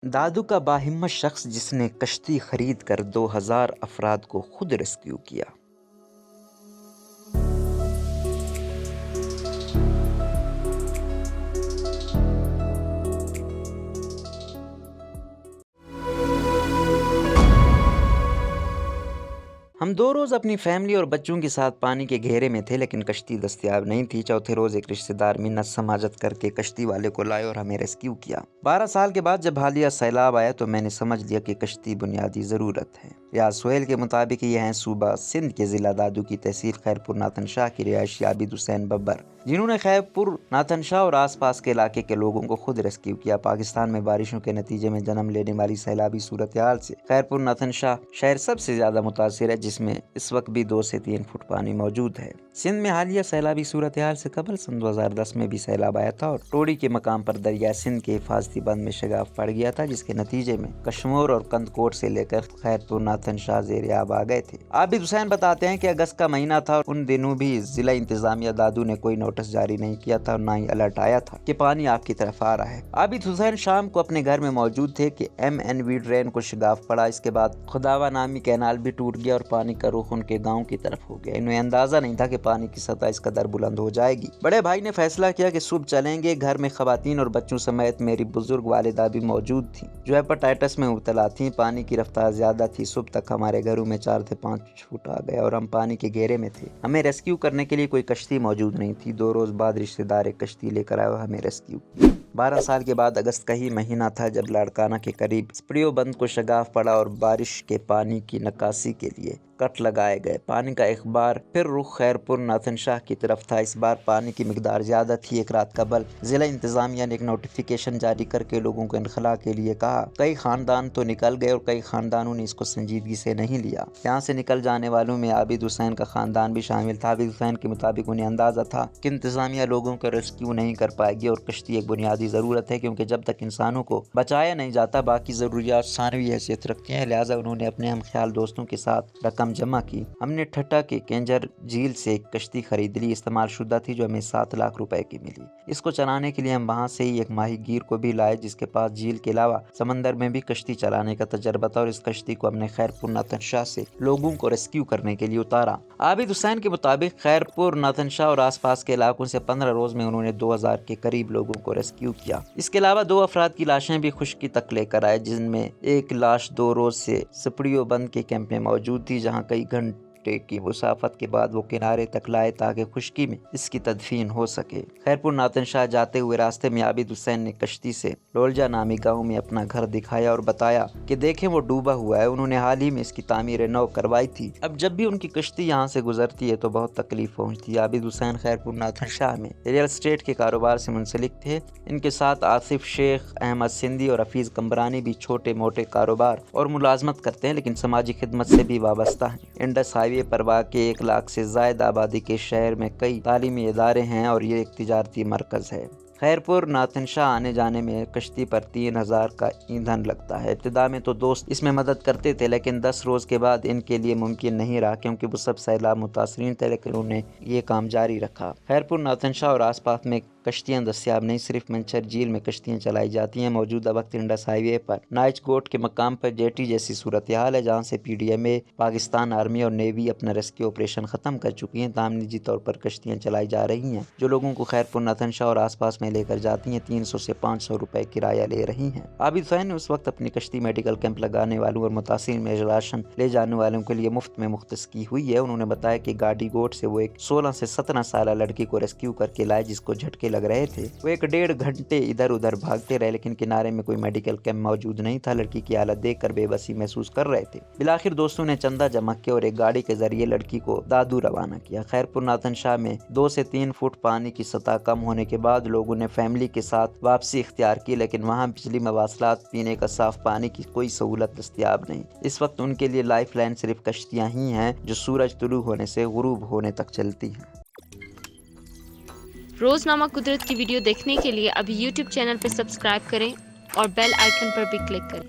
دادو کا باہمت شخص جس نے کشتی خرید کر 2000 افراد کو خود ریسکیو کیا۔ ہم 2 روز اپنی فیملی اور بچوں کے ساتھ پانی کے گھیرے میں تھے، لیکن کشتی دستیاب نہیں تھی۔ چوتھے روز ایک رشتہ دار منت سماجت کر کے کشتی والے کو لائے اور ہمیں ریسکیو کیا۔ 12 سال کے بعد جب حالیہ سیلاب آیا تو میں نے سمجھ لیا کہ کشتی بنیادی ضرورت ہے۔ ریاض سہیل کے مطابق یہ ہیں صوبہ سندھ کے ضلع دادو کی تحصیل خیرپور ناتن شاہ کی رہائشی عابد حسین ببر، جنہوں نے خیرپور ناتن شاہ اور آس پاس کے علاقے کے لوگوں کو خود ریسکیو کیا۔ پاکستان میں بارشوں کے نتیجے میں جنم لینے والی سیلابی صورتحال سے خیرپور ناتن شاہ شہر سب سے زیادہ متاثر ہے، جس میں اس وقت بھی 2 سے 3 فٹ پانی موجود ہے۔ سندھ میں حالیہ سیلابی صورتحال سے قبل سن 2010 میں بھی سیلاب آیا تھا اور ٹوڑی کے مقام پر دریا سندھ کے حفاظتی بند میں شگاف پڑ گیا تھا، جس کے نتیجے میں کشمور اور کند کوٹ سے لے کر خیرپور ناتن شاہ زیر آب آ گئے تھے۔ عابد حسین بتاتے ہیں کہ اگست کا مہینہ تھا اور ان دنوں بھی ضلع انتظامیہ دادو نے کوئی نوٹس جاری نہیں کیا تھا اور نہ ہی الرٹ آیا تھا کہ پانی آپ کی طرف آ رہا ہے۔ عابد حسین شام کو اپنے گھر میں موجود تھے کہ MNV ڈرین کو شگاف پڑا۔ اس کے بعد خداوا نامی کینال بھی ٹوٹ گیا اور پانی کا رخ ان کے گاؤں کی طرف ہو گیا۔ انہیں اندازہ نہیں تھا کہ پانی کی سطح اس قدر بلند ہو جائے گی۔ بڑے بھائی نے فیصلہ کیا کہ صبح چلیں گے۔ گھر میں خواتین اور بچوں سمیت میری بزرگ والدہ بھی موجود تھیں جو ہیپاٹائٹس میں مبتلا تھیں۔ پانی کی رفتار زیادہ تھی۔ صبح تک ہمارے گھروں میں 4 سے 5 فٹ آ گیا اور ہم پانی کے گھیرے میں تھے۔ ہمیں ریسکیو کرنے کے لیے کوئی کشتی موجود نہیں تھی۔ 2 روز بعد رشتہ دار ایک کشتی لے کر آئے اور ہمیں ریسکیو کیا۔ 12 سال کے بعد اگست کا ہی مہینہ تھا جب لاڑکانہ کے قریب سپریو بند کو شگاف پڑا اور بارش کے پانی کی نکاسی کے لیے کٹ لگائے گئے۔ پانی کا ایک بار پھر رخ خیرپور ناتن شاہ کی طرف تھا۔ اس بار پانی کی مقدار زیادہ تھی۔ ایک رات قبل ضلع انتظامیہ نے ایک نوٹیفیکیشن جاری کر کے لوگوں کو انخلاء کے لیے کہا۔ کئی خاندان تو نکل گئے اور کئی خاندانوں نے اس کو سنجیدگی سے نہیں لیا۔ یہاں سے نکل جانے والوں میں عابد حسین کا خاندان بھی شامل تھا۔ عابد حسین کے مطابق انہیں اندازہ تھا کہ انتظامیہ لوگوں کو ریسکیو نہیں کر پائے گی اور کشتی ایک بنیادی ضرورت ہے، کیونکہ جب تک انسانوں کو بچایا نہیں جاتا باقی ضروریات ثانوی حیثیت رکھتی ہیں۔ لہٰذا انہوں نے اپنے ہم خیال دوستوں کے ساتھ رقم جمع کی۔ ہم نے ٹھٹا کے کینجر جھیل سے ایک کشتی خرید لی، استعمال شدہ تھی، جو ہمیں 7 لاکھ روپے کی ملی۔ اس کو چلانے کے لیے ہم وہاں سے ہی ایک ماہی گیر کو بھی لائے جس کے پاس جھیل کے علاوہ سمندر میں بھی کشتی چلانے کا تجربہ تھا، اور اس کشتی کو ہم نے خیرپور ناتن شاہ سے لوگوں کو ریسکیو کرنے کے لیے اتارا۔ عابد حسین کے مطابق خیرپور ناتن شاہ اور آس پاس کے علاقوں سے 15 روز میں انہوں نے 2000 کے قریب لوگوں کو ریسکیو کیا۔ اس کے علاوہ 2 افراد کی لاشیں بھی خشکی تک لے کر آئے، جن میں ایک لاش 2 روز سے سپریو بند کے کیمپ میں موجود تھی، جہاں کئی گھنٹے کی مسافت کے بعد وہ کنارے تک لائے تاکہ خشکی میں اس کی تدفین ہو سکے۔ خیرپور ناتن شاہ جاتے ہوئے راستے میں عابد حسین نے کشتی سے لولجا نامی گاؤں میں اپنا گھر دکھایا اور بتایا کہ دیکھیں وہ ڈوبا ہوا ہے، انہوں نے حال ہی میں اس کی تعمیر نو کروائی تھی۔ اب جب بھی ان کی کشتی یہاں سے گزرتی ہے تو بہت تکلیف پہنچتی ہے۔ عابد حسین خیرپور ناتن شاہ میں ریئل اسٹیٹ کے کاروبار سے منسلک تھے۔ ان کے ساتھ آصف شیخ، احمد سندھی اور حفیظ کمبرانی بھی چھوٹے موٹے کاروبار اور ملازمت کرتے ہیں، لیکن سماجی خدمت سے بھی وابستہ ہیں۔ انڈس ہائی وے پر واقع 1 لاکھ سے زائد آبادی کے شہر میں کئی تعلیمی ادارے ہیں اور یہ ایک تجارتی مرکز ہے۔ خیرپور ناتن شاہ آنے جانے میں کشتی پر 3000 کا ایندھن لگتا ہے۔ ابتدا میں تو دوست اس میں مدد کرتے تھے، لیکن 10 روز کے بعد ان کے لیے ممکن نہیں رہا کیونکہ وہ سب سیلاب متاثرین تھے، لیکن انہوں نے یہ کام جاری رکھا۔ خیرپور ناتن شاہ اور آس پاس میں کشتیاں دستیاب نہیں، صرف منچر جھیل میں کشتیاں چلائی جاتی ہیں۔ موجودہ وقت انڈس ہائی وے پر نائچ گوٹ کے مقام پر جیٹی جیسی صورتحال ہے، جہاں سے PDMA، پاکستان آرمی اور نیوی اپنا ریسکیو آپریشن ختم کر چکی ہیں، تاہم نجی طور پر کشتیاں چلائی جا رہی ہیں جو لوگوں کو خیرپور ناتن شاہ اور آس پاس میں لے کر جاتی ہیں۔ 300 سے 500 روپے کرایہ لے رہی ہیں۔ عابد حسین نے اس وقت اپنی کشتی میڈیکل کیمپ لگانے والوں اور متاثرین میں راشن لے جانے والوں کے لیے مفت میں مختص کی ہوئی ہے۔ انہوں نے بتایا کہ گاڑی گوٹ سے وہ ایک 16 سے 17 سالہ لڑکی کو ریسکیو کر کے لائے جس کو جھٹکے لگ رہے تھے۔ وہ 1.5 گھنٹے ادھر ادھر بھاگتے رہے، لیکن کنارے میں کوئی میڈیکل کیمپ موجود نہیں تھا۔ لڑکی کی حالت دیکھ کر بے بسی محسوس کر رہے تھے۔ بالآخر دوستوں نے چندہ جمع کیا اور ایک گاڑی کے ذریعے لڑکی کو دادو روانہ کیا۔ خیرپور ناتن شاہ میں 2 سے 3 فٹ پانی کی سطح کم ہونے کے بعد لوگوں نے فیملی کے ساتھ واپسی اختیار کی، لیکن وہاں بجلی، مواصلات، پینے کا صاف پانی کی کوئی سہولت دستیاب نہیں۔ اس وقت ان کے لیے لائف لائن صرف کشتیاں ہی ہیں جو سورج طلوع ہونے سے غروب ہونے تک چلتی ہیں۔ روزنامہ قدرت کی ویڈیو دیکھنے کے لیے ابھی YouTube چینل پر سبسکرائب کریں اور بیل آئیکن پر بھی کلک کریں۔